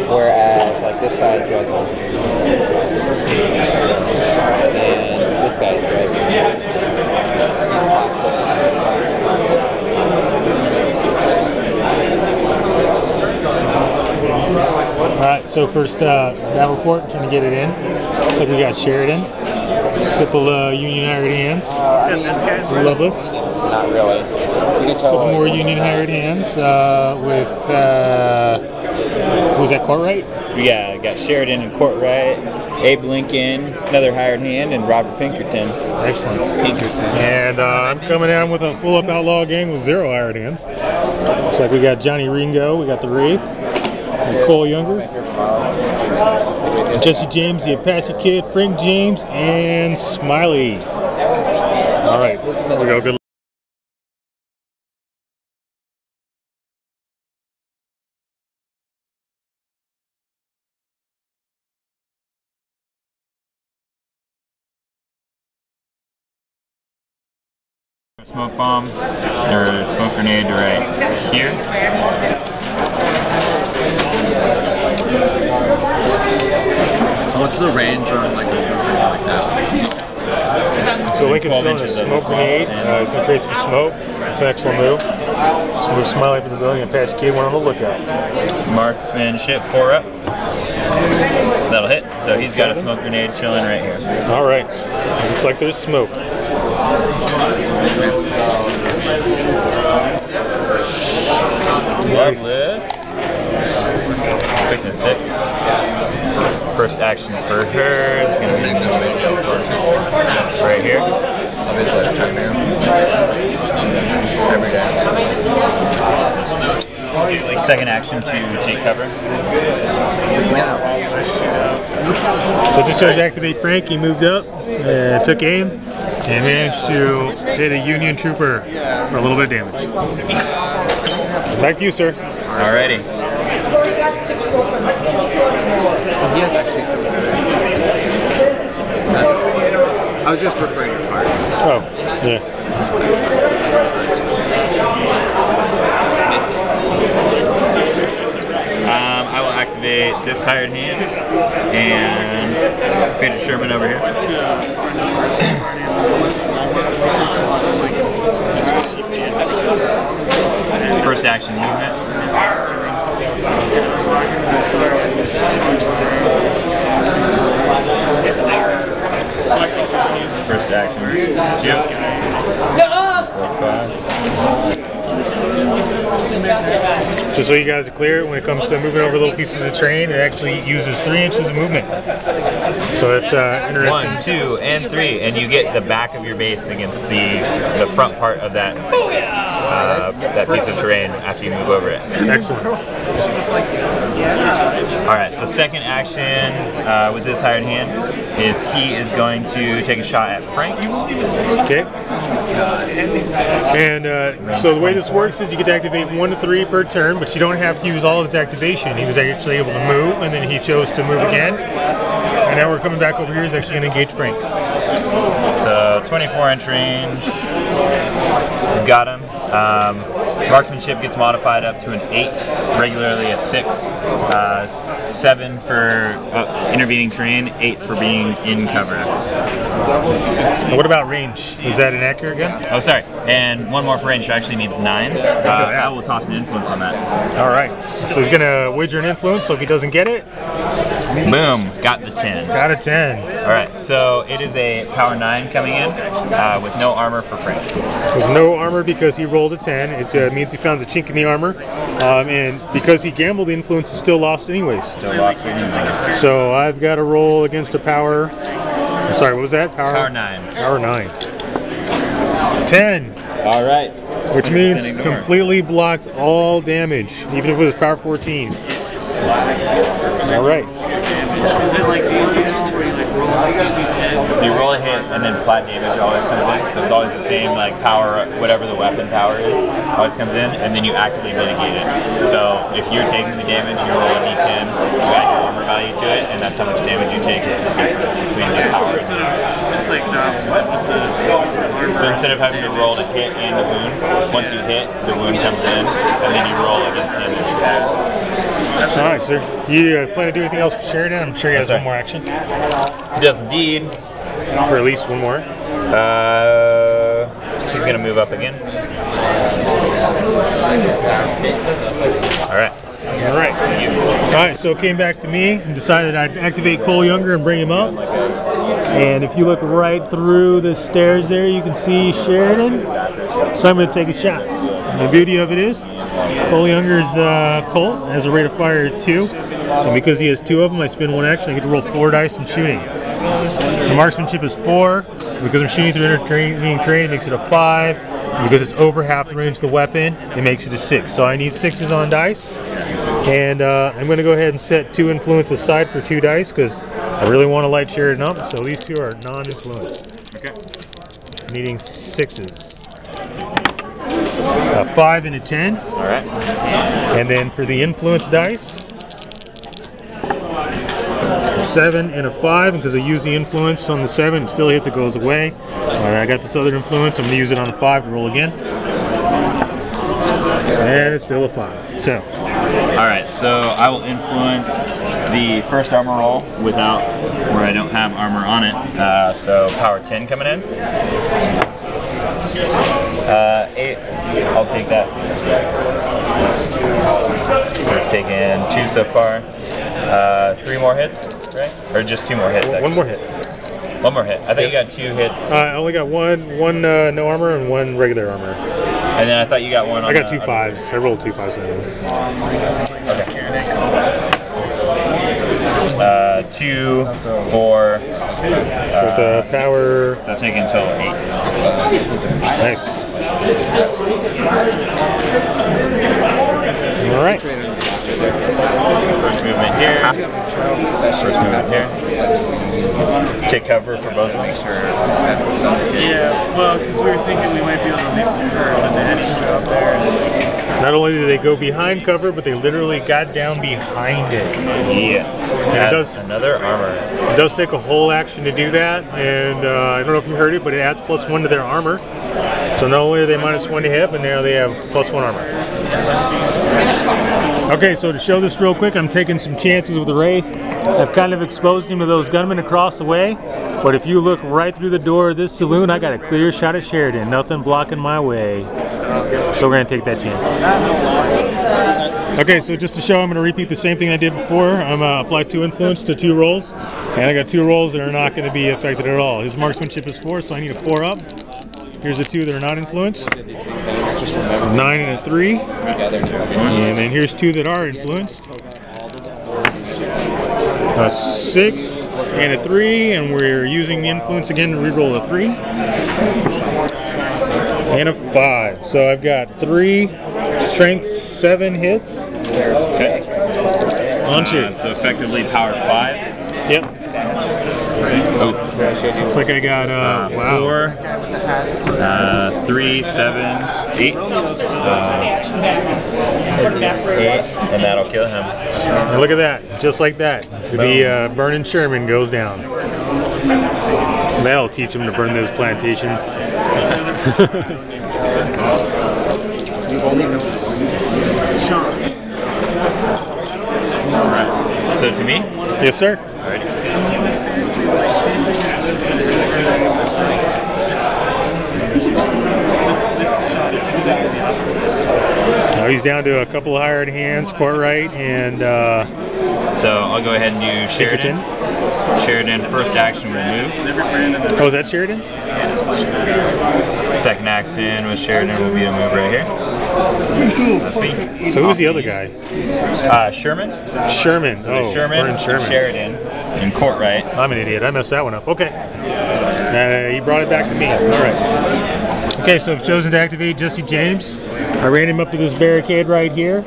Whereas, like, this guy's resin. And this guy's resin. Alright, so first battle report, trying to get it in. Looks like we got Sheridan. Couple Union hired hands. Loveless. Not really. You can tell. Couple more Union hired hands with, was that Courtright? Yeah, got Sheridan and Courtright, Abe Lincoln, another hired hand, and Robert Pinkerton. Excellent. Pinkerton. And I'm coming down with a full-up outlaw gang with 0 hired hands. Looks like we got Johnny Ringo, we got the Wraith, Cole Younger, Jesse James, the Apache Kid, Frank James, and Smiley. All right, here we go. Good luck. Smoke bomb, or smoke grenade right here. What's the range on like a smoke grenade like that? So Lincoln's throwing a smoke grenade. It's going to create some smoke. It's an excellent move. Just move Smiley from the building and Apache Kid, one on the lookout. Marksmanship 4 up. That'll hit. So he's got a smoke grenade chilling right here. All right. Looks like there's smoke. Loveless. Quick to 6. First action for her is going to be right here. Second action to take cover. So just shows activate Frank. He moved up and took aim and managed to hit a Union trooper for a little bit of damage. Back to you, sir. Alrighty. He has actually some good. I was just referring to cards. Oh, yeah. I will activate this hired hand and create a Sherman over here. First action movement. First action. Yep. 4, 5. So you guys are clear, when it comes to moving over little pieces of terrain, it actually uses 3 inches of movement. So that's interesting. 1, 2, and 3, and you get the back of your base against the front part of that that piece of terrain after you move over it. Excellent. Alright, so second action with this hired hand is he is going to take a shot at Frank. Okay. And so the way this works is you get to activate 1 to 3 per turn, but you don't have to use all of his activation. He was actually able to move, and then he chose to move again. And now we're coming back over here. He's actually going to engage Frank. So 24-inch range. He's got him. Marksmanship gets modified up to an 8, regularly a 6. 7 for intervening terrain, 8 for being in cover. And what about range? Is that an accurate gun? Oh, sorry. And 1 more for range, so actually needs 9. I will toss an influence on that. All right. So he's going to wager an influence, so if he doesn't get it, boom, got the 10. Got a 10. All right, so it is a power 9 coming in with no armor for Frank. With no armor because he rolled a 10. It means he found a chink in the armor. And because he gambled, the influence is still lost anyways. Still lost anyways. So I've got to roll against a power. I'm sorry, what was that? Power 9. Power 9. 10. All right. Which means completely blocked all damage, even if it was power 14. All right. Is it like D&D where you like roll to see if you can? So you roll a hit and then flat damage always comes in. So it's always the same like power, whatever the weapon power is, always comes in, and then you actively mitigate it. So if you're taking the damage, you roll a D10, you add your armor value to it, and that's how much damage you take is the difference between the power. It's like the opposite with the armor. So instead of having to roll to hit and the wound, once you hit, the wound comes in, and then you roll against him each attack. Alright, sir. You plan to do anything else for Sheridan? I'm sure he has one more action. He does indeed. Or at least one more. He's going to move up again. Alright. Alright, so it came back to me and decided I'd activate Cole Younger and bring him up. And if you look right through the stairs there, you can see Sheridan. So I'm going to take a shot. And the beauty of it is, Cole Younger's Colt has a rate of fire of 2. And because he has 2 of them, I spend 1 action. I get to roll 4 dice and shooting. The marksmanship is 4. Because I'm shooting through intervening terrain, it makes it a 5. Because it's over half the range of the weapon, it makes it a 6. So I need 6s on dice. And I'm going to go ahead and set 2 influence aside for 2 dice because I really want to light Sheridan up. So these 2 are non-influenced. Okay. Needing 6s. A 5 and a 10. Alright. And then for the influence dice, 7 and a 5, and because I use the influence on the 7, it still hits, it goes away. I got this other influence, I'm going to use it on the 5 to roll again. And it's still a 5. So. Alright, so I will influence the first armor roll without, where I don't have armor on it. So power 10 coming in. 8, I'll take that. So it's taken 2 so far. 3 more hits, right? Or just 2 more hits, actually. 1 more hit. 1 more hit. I thought you got 2 hits. I only got one no armor and 1 regular armor. And then I thought you got 1 on I got 2 5s. I rolled 2 5s. Okay. 2, 4. So the power. So I'm taking a total of 8. Nice. All right. First movement here. First movement here. Take cover for both of them. Make sure that's what's up. Yeah, well, because we were thinking we might be able to at least get her, but then he drop there. And Not only do they go behind cover, but they literally got down behind it. Yeah. That's another armor. It does take a whole action to do that, and I don't know if you heard it, but it adds +1 to their armor. So not only are they -1 to hit, but now they have +1 armor. Okay, so to show this real quick, I'm taking some chances with the Wraith. I've kind of exposed him to those gunmen across the way, but if you look right through the door of this saloon, I got a clear shot at Sheridan. Nothing blocking my way. So we're going to take that chance. Okay, so just to show, I'm going to repeat the same thing I did before. I'm going to apply 2 influence to 2 rolls, and I got 2 rolls that are not going to be affected at all. His marksmanship is 4, so I need a 4 up. Here's the 2 that are not influenced. 9 and a 3. And then here's 2 that are influenced. A 6 and a 3, and we're using the influence again to reroll a 3. And a 5. So I've got 3 strength 7 hits. Okay. On 2. So effectively power 5. Yep. Oof. Looks like I got, wow. 4, 3, 7, 8. 8, and that'll kill him. And look at that, just like that. The burning Sherman goes down. That'll teach him to burn those plantations. Sean. Alright. So to me? Yes, sir. Alrighty. Seriously, like, this shot is completely the opposite. Now he's down to a couple of hired hands, court right, and So I'll go ahead and do Sheridan. Sheridan, first action remove. oh, is that Sheridan? Second action with Sheridan will be a move right here. That's me. So who's the other guy? Sherman. Sherman. Oh, Sherman, burn Sherman. Sheridan, and Courtright. I'm an idiot. I messed that one up. Okay. You brought it back to me. All right. Okay, so I've chosen to activate Jesse James. I ran him up to this barricade right here.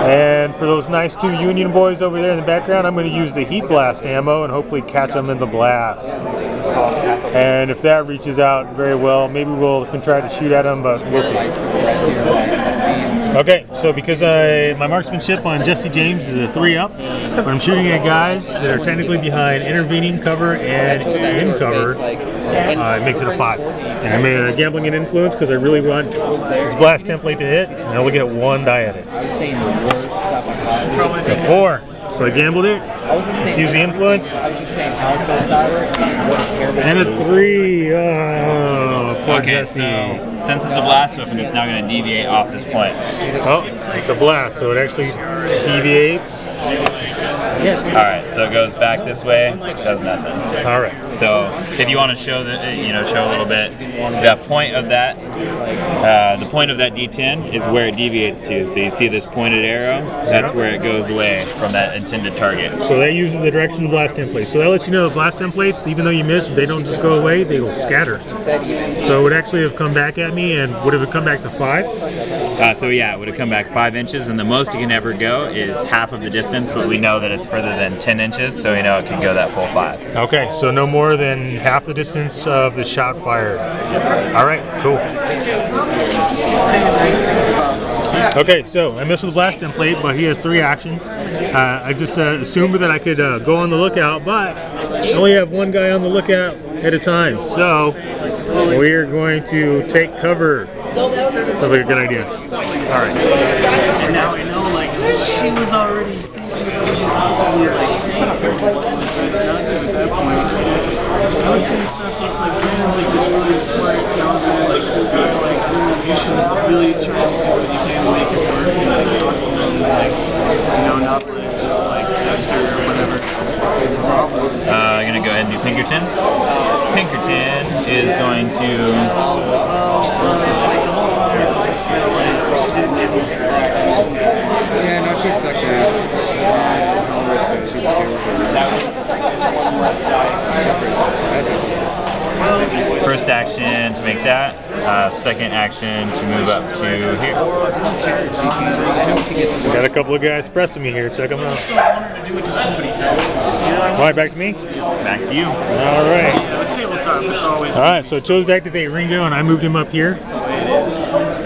And for those nice 2 Union boys over there in the background, I'm going to use the heat blast ammo and hopefully catch them in the blast. And if that reaches out very well, maybe we can try to shoot at them, but we'll see. Okay, so because my marksmanship on Jesse James is a 3-up, but I'm shooting at guys that are technically behind intervening cover and in cover, it makes it a 5. And I made a gambling and influence because I really want this blast template to hit, and I only get 1 die at it. I was saying the worst stuff I could. A 4. So I gambled it. I wasn't saying. Let's use the influence. I was just saying how close die were and what a terrible. And a 3. Oh, poor Okay, Jesse. so since it's a blast weapon, it's now going to deviate off this point. Oh, it's a blast, so it actually deviates. Yes. Alright, so it goes back this way, does nothing. Alright. So if you want to show show a little bit, the point of that D10 is where it deviates to. So you see this pointed arrow, that's where it goes away from that intended target. So that uses the direction of the blast template. So that lets you know the blast templates, even though you miss, they don't just go away, they will scatter. So it would actually have come back at me, and would have come back to 5? So yeah, it would have come back 5 inches, and the most it can ever go is half of the distance, but we know that it's further than 10 inches, so we know it can go that full 5. Okay, so no more than half the distance of the shot fired. Alright, cool. Okay, so I missed with the blast template, but he has 3 actions. I just assumed that I could go on the lookout, but I only have 1 guy on the lookout at a time. So we are going to take cover. Sounds like a good idea. Alright. And now I know, like, she was already thinking about possibly like saying something and decided not to at that point. I was saying stuff that's like, Brandon's like this really smart, talented, like cool guy, like you should really try to do what you can to make it work and like talk to them, like, you know, not like just like pester or whatever. There's a problem. I'm going to go ahead and do Pinkerton. Pinkerton is going to... Like the whole time it was just kind of like, she didn't give me Yeah, no, she sucks ass. It's all there is to it. She's a terrible. First action to make that. Second action to move up to here. Got a couple of guys pressing me here. Check them out. I wanted to do it to somebody else. You know? Alright, back to me? Back to you. Alright. Yeah, tabletop, it's always. Alright, so I chose to activate Ringo, and I moved him up here.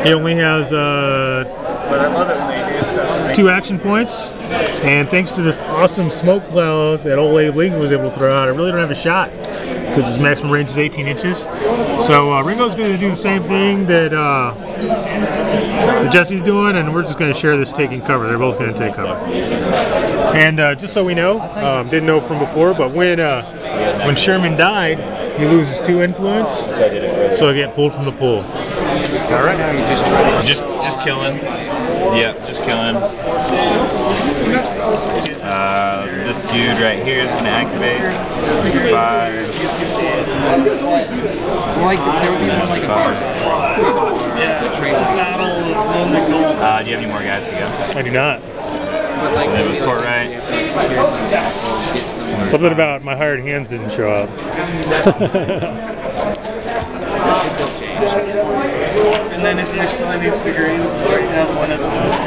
He only has But I love it when they do stuff. 2 action points, and thanks to this awesome smoke cloud that old Abe Lincoln was able to throw out, I really don't have a shot because his maximum range is 18 inches. So Ringo's going to do the same thing that Jesse's doing, and we're just going to share this taking cover. They're both going to take cover. And just so we know, didn't know from before, but when Sherman died, he loses 2 influence, so I get pulled from the pool. All right, now you just try to. Just killing. Yep, just killing. This dude right here is going to activate. 5. Like, there would be one like a bar. Do you have any more guys to go? I do not. But like, Then with court right. Something about my hired hands didn't show up. And then if you're selling these figurines, you already have one that's going to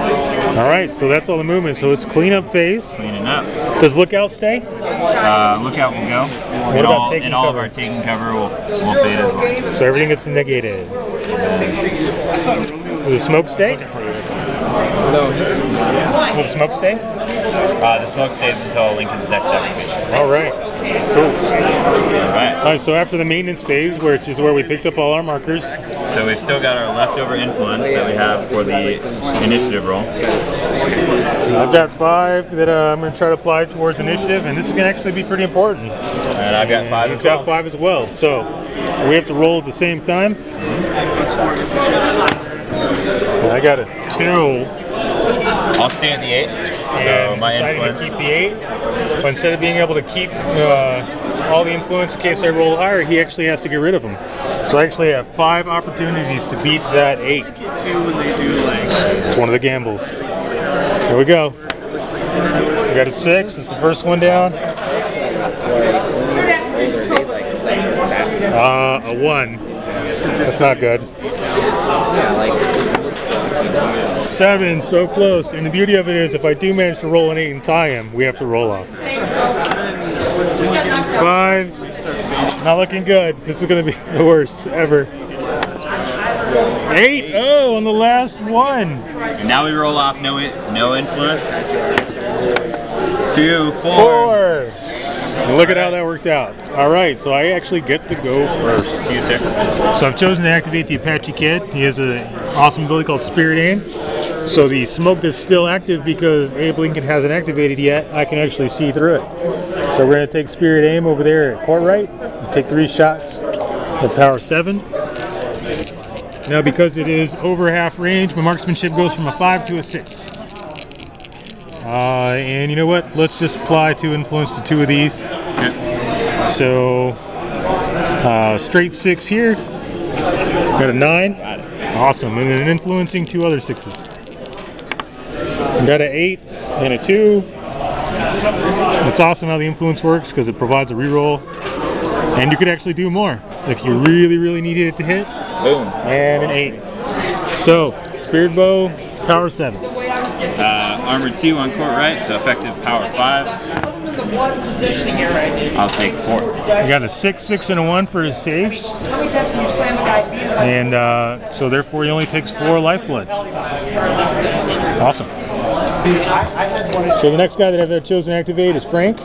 Alright, so that's all the movement. So it's cleanup phase. Cleaning up. Does lookout stay? Lookout will go. What about taking and all of cover? our taking cover will fade as well. So everything gets negated. Does the smoke stay? Will the smoke stay? The smoke stays until Lincoln's next activation. Alright. Cool. Alright. Alright, so after the maintenance phase, which is where we picked up all our markers. So we've still got our leftover influence that we have for the initiative roll. I've got 5 that I'm going to try to apply towards initiative, and this is going to actually be pretty important. And I've got 5 He's as well. got 5 as well. So we have to roll at the same time. And I got a 2. I'll stay at the 8. So And my deciding influence. to keep the 8. But instead of being able to keep all the influence in case I roll higher, he actually has to get rid of them. So I actually have 5 opportunities to beat that 8. Too, when they do like. It's one of the gambles. Here we go. We got a 6. It's the first one down. A 1. That's not good. 7, so close. And the beauty of it is, if I do manage to roll an 8 and tie him, we have to roll off. 5, not looking good. This is going to be the worst ever. 8, Oh, on the last one. And now we roll off no influence. 2, 4. 4. And look at how that worked out. All right, so I actually get to go first. You, sir. So I've chosen to activate the Apache Kid. He has an awesome ability called Spirit Aim. So the smoke that's still active because Abe Lincoln hasn't activated yet, I can actually see through it. So we're going to take Spirit Aim over there at court right. Take 3 shots at power 7. Now because it is over half range, my marksmanship goes from a 5 to a 6. And you know what? Let's just apply 2 influence to 2 of these. Okay. So straight 6 here. Got a 9. Got it. Awesome. And then influencing 2 other 6s. Got an 8 and a 2. It's awesome how the influence works because it provides a reroll. And you could actually do more if you really, really needed it to hit. Boom. And an 8. So, Spirit Bow, power 7. Armor 2 on court right, so effective power 5. I'll take 4. You got a 6, 6, and a 1 for his saves. And so therefore he only takes 4 lifeblood. Awesome. So the next guy that I've chosen to activate is Frank.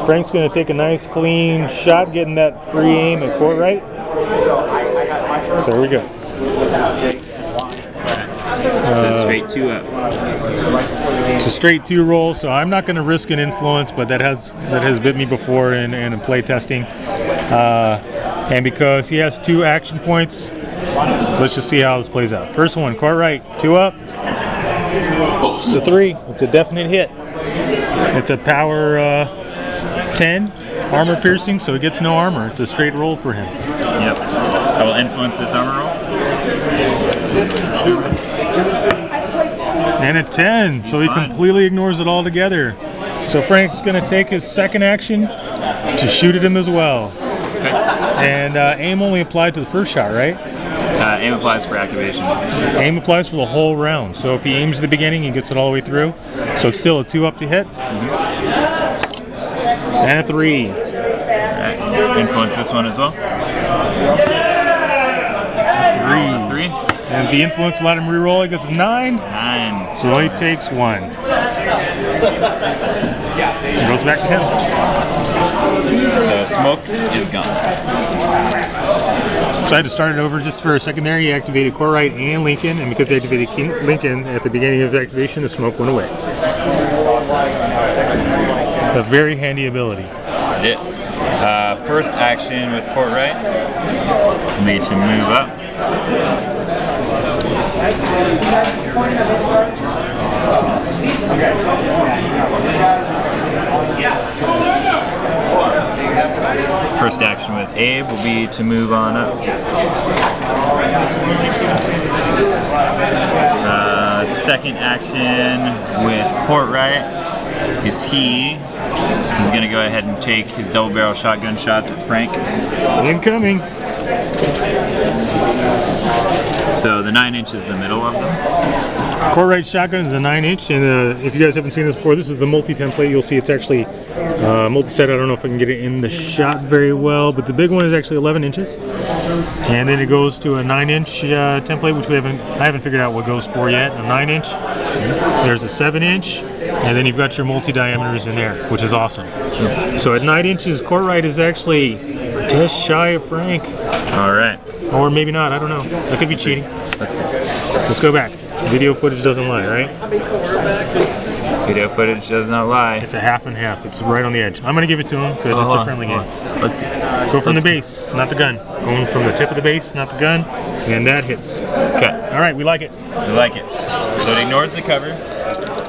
Frank's going to take a nice clean shot, getting that free aim at court right. So here we go. Straight 2 up. It's a straight 2 roll, so I'm not going to risk an influence, but that has bit me before in play testing. And because he has 2 action points, let's just see how this plays out. First one, court right, 2 up. It's a 3. It's a definite hit. It's a power 10 armor piercing, so he gets no armor. It's a straight roll for him. Yep. I will influence this armor roll. And a 10, so he completely ignores it altogether. So Frank's going to take his second action to shoot at him as well. Okay. And aim only applied to the first shot, right? Aim applies for activation. Aim applies for the whole round. So if he aims at the beginning, he gets it all the way through. So it's still a 2 up to hit. And a 3. Alright. Influence this one as well. 3. And the influence allowed him to reroll. He gets a 9. 9. So he takes 1. It goes back to him. So smoke is gone. So I had to start it over just for a second there. He activated core right and Lincoln, and because he activated Lincoln at the beginning of his activation, the smoke went away. A very handy ability. It is. First action with court right will be to move up. First action with Abe will be to move on up. Second action with court right is he's going to go ahead and take his double barrel shotgun shots at Frank. Incoming. So the 9-inch is the middle of them. Core right shotgun is a 9-inch, and if you guys haven't seen this before, this is the multi-template. You'll see it's actually multi-set. I don't know if I can get it in the shot very well, but the big one is actually 11 inches. And then it goes to a 9-inch template, which I haven't figured out what goes for yet. A 9-inch. There's a 7-inch, and then you've got your multi-diameters in there, which is awesome. So at 9 inches, core right is actually just shy of Frank. All right. Or maybe not, I don't know. That could be cheating. Let's see. Let's go back. Video footage doesn't lie, right? Video footage does not lie. It's a half and half. It's right on the edge. I'm going to give it to him because it's a friendly game. Let's see. Go from the base, not the gun. Going from the tip of the base, not the gun. And that hits. Okay. All right, we like it. We like it. So it ignores the cover.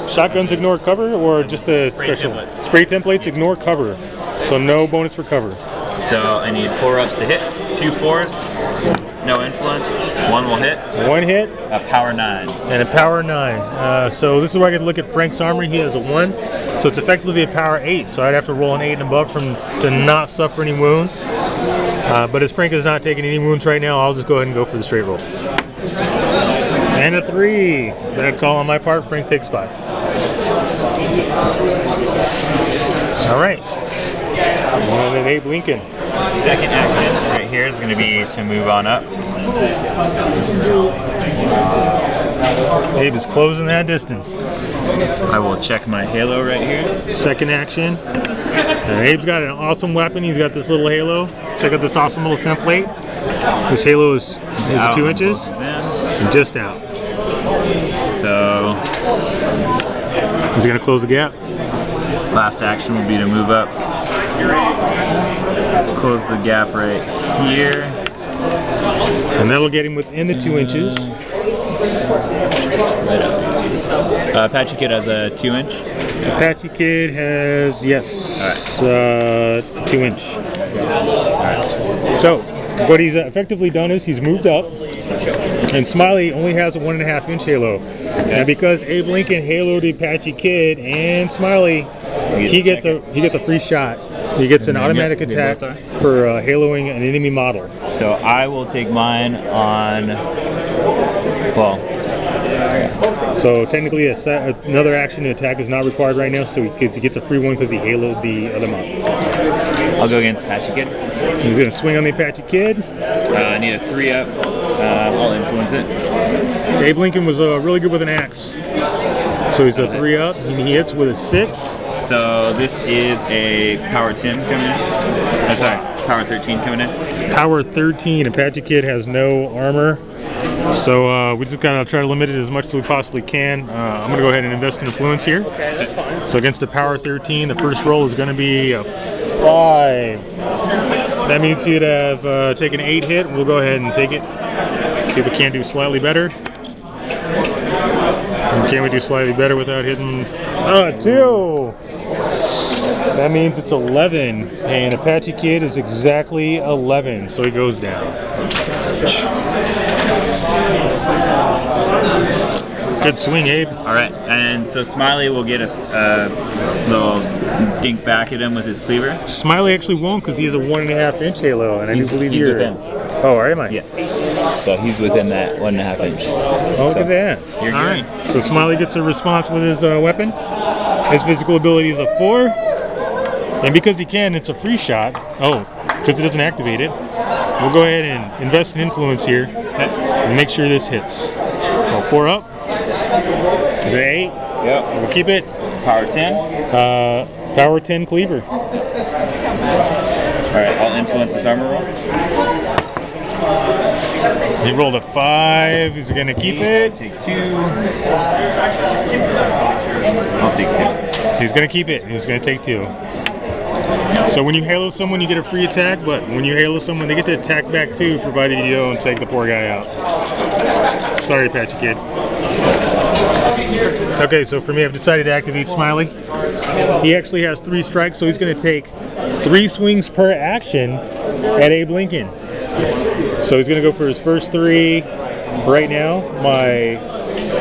Shotguns ignore cover or just a special? Spray templates ignore cover. So no bonus for cover. So I need 4 ups to hit, 2 4s, no influence, 1 will hit. 1 hit. A power 9. And a power 9. So this is where I get to look at Frank's armor. He has a 1. So it's effectively a power 8. So I'd have to roll an 8 and above to not suffer any wounds. But as Frank is not taking any wounds right now, I'll just go ahead and go for the straight roll. And a 3. Bad call on my part. Frank takes 5. All right. And then Abe Lincoln. Second action right right here is going to be to move on up. Abe is closing that distance. I will check my halo right here. Second action. Abe's got an awesome weapon. He's got this little halo. Check out this awesome little template. This halo is 2 inches and just out. So he's going to close the gap. last action will be to move up. Close the gap right here. And that'll get him within the 2 inches. Apache Kid has a 2 inch. Apache Kid has, yes, 2 inch. So, what he's effectively done is he's moved up, and Smiley only has a 1.5 inch halo. And because Abe Lincoln haloed Apache Kid and Smiley, he gets a free shot. He gets an automatic attack for haloing an enemy model. So I will take mine on, well. So technically another action to attack is not required right now, so he gets a free one because he haloed the other model. I'll go against Apache Kid. He's going to swing on the Apache Kid. I need a 3-up. I'll influence it. Abe Lincoln was really good with an axe. So he's a 3-up. He hits with a 6. So this is a power 10 coming in. Oh, sorry, power 13 coming in. Power 13. Apache Kid has no armor. So we just gotta try to limit it as much as we possibly can. I'm gonna go ahead and invest in influence here. So against the power 13, the first roll is gonna be a 5. That means you'd have taken 8 hit. We'll go ahead and take it. See if we can't do slightly better. And can we do slightly better without hitting 2? That means it's 11, and Apache Kid is exactly 11, so he goes down. Good swing, Abe. All right, and so Smiley will get a little dink back at him with his cleaver. Smiley actually won't because he has a 1.5 inch halo, and I do believe you're within. Oh, am I? Yeah. So he's within that 1.5 inch. Oh, look at that. You're all good. right. So Smiley gets a response with his weapon. His physical ability is a 4, and because he can, it's a free shot. Oh, since it doesn't activate it, we'll go ahead and invest in influence here and make sure this hits. Oh, 4 up. Is it 8? Yep. We'll keep it. Power 10. Power 10 cleaver. All right, I'll influence this armor roll. He rolled a 5. Is he going to keep it? Take 2. I'll take 2. He's going to keep it. He's going to take 2. So when you halo someone, you get a free attack, but when you halo someone, they get to attack back too, provided you don't take the poor guy out. Sorry, Apache Kid. Okay, so for me, I've decided to activate Smiley. He actually has 3 strikes, so he's going to take 3 swings per action at Abe Lincoln. So he's going to go for his first 3 right now. My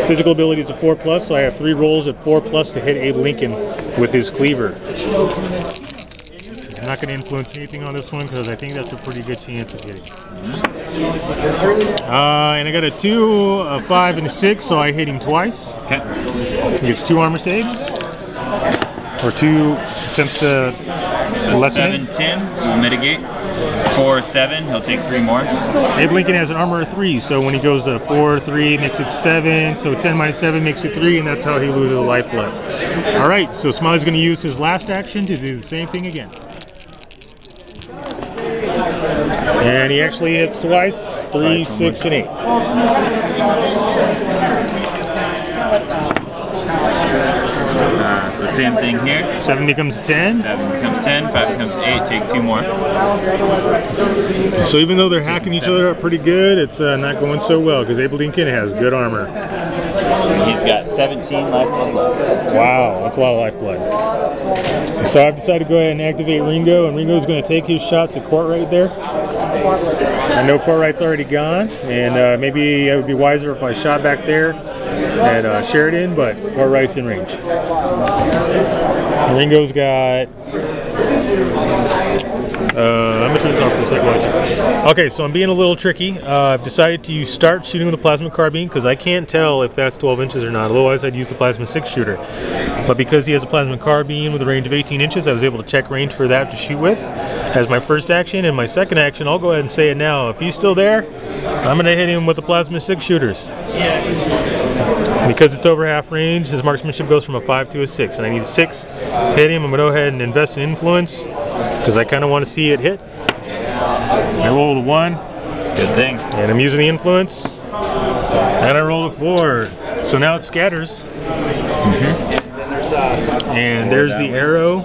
physical ability is a 4+, so I have 3 rolls at 4+ to hit Abe Lincoln with his cleaver. I'm not going to influence anything on this one because I think that's a pretty good chance of hitting. And I got a 2, a 5, and a 6, so I hit him twice. Okay. He gets 2 armor saves. Or 2 attempts to lessen it. 7-10 will mitigate. 4-7, he'll take 3 more. Abe Lincoln has an armor of 3, so when he goes to 4, 3, makes it 7. So 10 minus 7 makes it 3, and that's how he loses a lifeblood. All right, so Smiley's going to use his last action to do the same thing again. And he actually hits twice, 3, 6, and 8. So same thing here. 7 becomes 10. 7 becomes 10, 5 becomes 8, take 2 more. So even though they're hacking each other up pretty good, it's not going so well because Abe Lincoln has good armor. He's got 17 lifeblood left. Wow, that's a lot of lifeblood. So I've decided to go ahead and activate Ringo, and Ringo's going to take his shots at Courtright there. I know Courtright's already gone, and maybe it would be wiser if I shot back there at Sheridan, but Courtright's in range. Ringo's got. I'm gonna turn this off for a second. Watch. Okay, so I'm being a little tricky. I've decided to start shooting with a plasma carbine because I can't tell if that's 12 inches or not. Otherwise, I'd use the plasma 6 shooter. But because he has a plasma carbine with a range of 18 inches, I was able to check range for that to shoot with as my first action. And my second action, I'll go ahead and say it now. If he's still there, I'm gonna hit him with the plasma 6 shooters. Because it's over half range, his marksmanship goes from a 5 to a 6, and I need a 6 to hit him. I'm gonna go ahead and invest in influence because I kind of want to see it hit. I rolled a 1. Good thing. And I'm using the influence. And I rolled a 4. So now it scatters. And there's the arrow.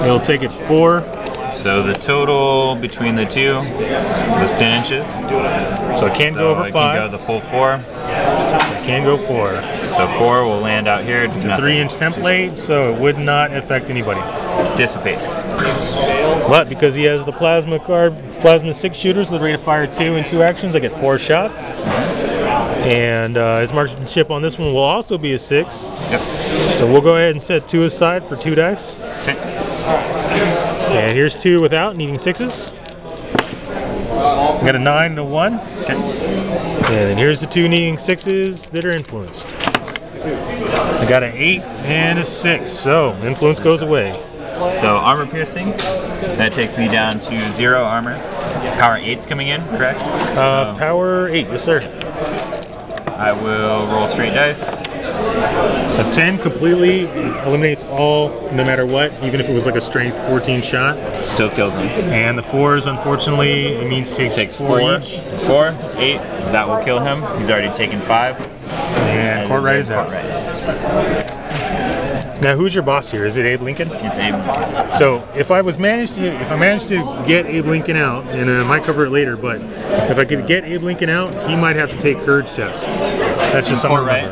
It'll take it 4. So the total between the two was 10 inches. So I can't go over 5. I can go the full 4. I can go 4. So 4 will land out here. It's a 3-inch template, so it would not affect anybody. Dissipates. But because he has the plasma 6 shooters with a rate of fire 2 in 2 actions, I get 4 shots. And his marksmanship on this one will also be a 6. Yep. So we'll go ahead and set 2 aside for 2 dice. Okay. And here's 2 without, needing 6s. I got a 9 and a 1. Okay. And then here's the 2 needing 6s that are influenced. I got an 8 and a 6, so influence goes away. So armor piercing, that takes me down to 0 armor. Power 8's coming in, correct? Power 8, yes sir. I will roll straight dice. A 10 completely eliminates all, no matter what, even if it was like a strength 14 shot. Still kills him. And the 4s, unfortunately, it means takes 4 each. 4, 8, that will kill him. He's already taken 5. And Courtright is out. Now, who's your boss here? Is it Abe Lincoln? It's Abe Lincoln. So, if I managed to get Abe Lincoln out, and I might cover it later, but if I could get Abe Lincoln out, he might have to take courage tests. That's just something. Courtright.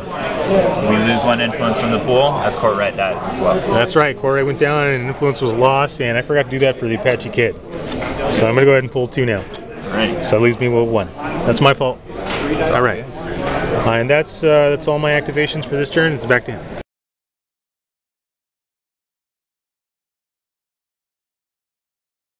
We lose 1 influence from the pool, as Courtright dies as well. That's right. Courtright went down, and influence was lost, and I forgot to do that for the Apache Kid. So I'm gonna go ahead and pull 2 now. Alright. So it leaves me with 1. That's my fault. All right. And that's all my activations for this turn. It's back to him.